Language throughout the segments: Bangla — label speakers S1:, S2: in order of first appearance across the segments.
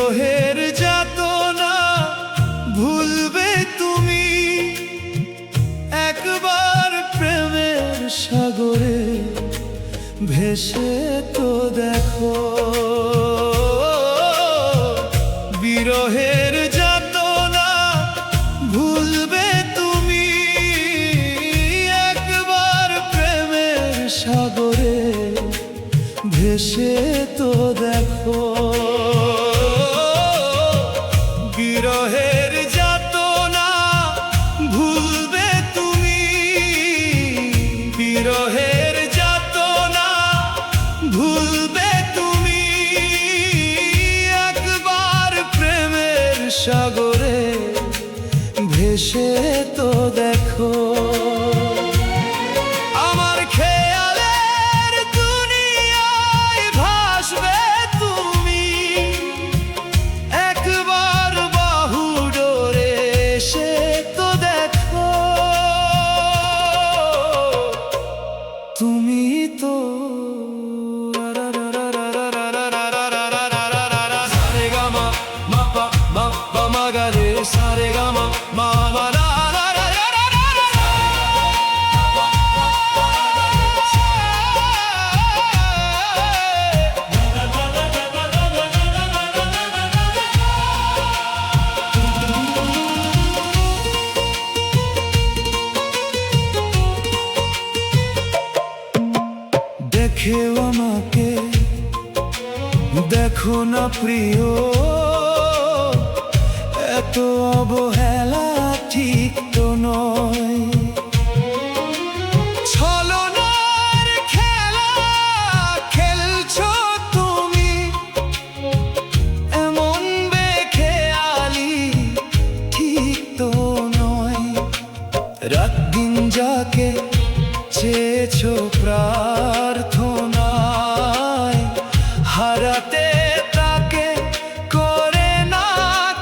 S1: বিরহের যাতনা ভুলবে তুমি একবার প্রেমের সাগরে ভেসে তো দেখো। বিরহের যাতনা ভুলবে তুমি একবার প্রেমের সাগরে ভেসে তো দেখো। বিরহের যাতনা ভুলবে তুমি, বিরহের যাতনা ভুলবে তুমি একবার প্রেমের সাগরে ভেসে তো দেখো। আমার খেয়ালের দুনিয়ায় ভাসবে তুমি একবার বাহু ডোরে এসে তো দেখো। তুমি তো সারে গামা মাপা মাপা মাগারে সারে গামা মামা রা রা রা রা রা রা রা। দেখেও আমাকে দেখো না প্রিয়, এত অবহেলা ঠিক তো নয়। ছলনার খেলা খেলছো তুমি এমন বেখেয়ালি ঠিক তো নয়। রাত দিন যাকে চেয়েছো প্রার্থনায় হারাতে তাকে করে না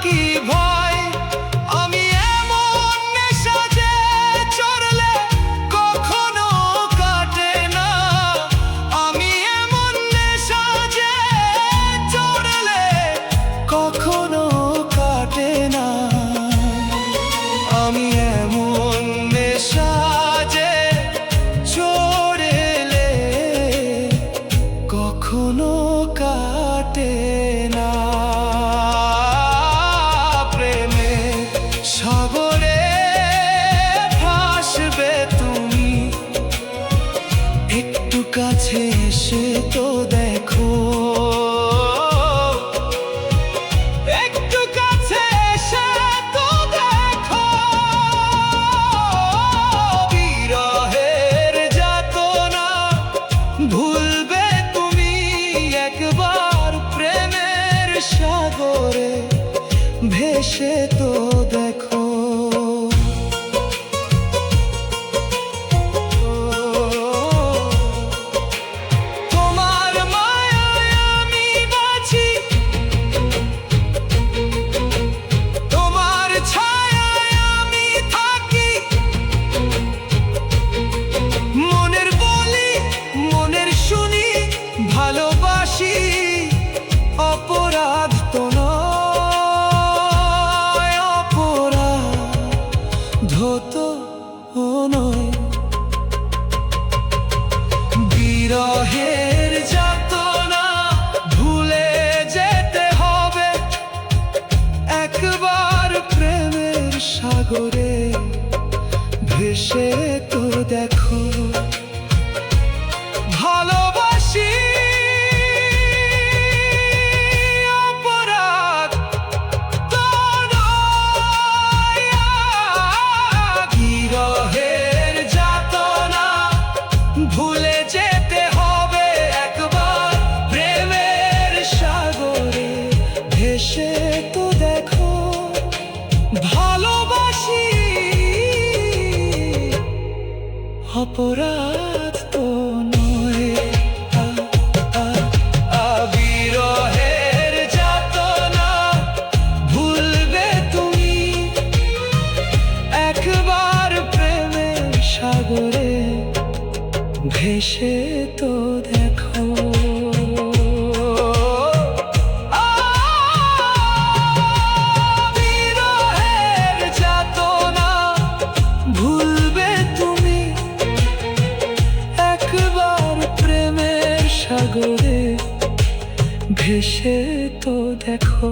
S1: কি ভয়। আমি এমন নেশা যে চড়লে কখনো কাটে না, আমি এমন নেশা যে চড়লে কখনো কাটে না। আমি এমন নেশা যে চড়লে কখনো কাটে না। প্রেমে সাগরে ভাসবে তুমি একটু কাছে এসে তো দেখো। একটু কাছে এসে তো দেখো। বিরহের যাতনা ভুলবে তুমি একবার প্রেমের সাগরে ভেসে তো দেখো। তোমার মায়ায় আমি বাঁচি, তোমার ছায়ায় আমি থাকি। মনের বলি মনের শুনি ভালোবাসি, অপরাধ তো নয়, অপরাধ তো নয়। বিরহের যাতনা ভুলে যেতে হবে একবার প্রেমের সাগরে ভেসে তো দেখো। ভালোবাসি অপরাধ তো নয়। বিরহের যাতনা ভুলে যেতে হবে একবার প্রেমের সাগরে ভেসে তো দেখো। ভালোবাসি অপরাধ তো নয়। বিরহের যাতনা ভুলবে তুমি একবার প্রেমের সাগরে ভেসে তো দেখো।
S2: সাগরে ভেসে তো দেখো।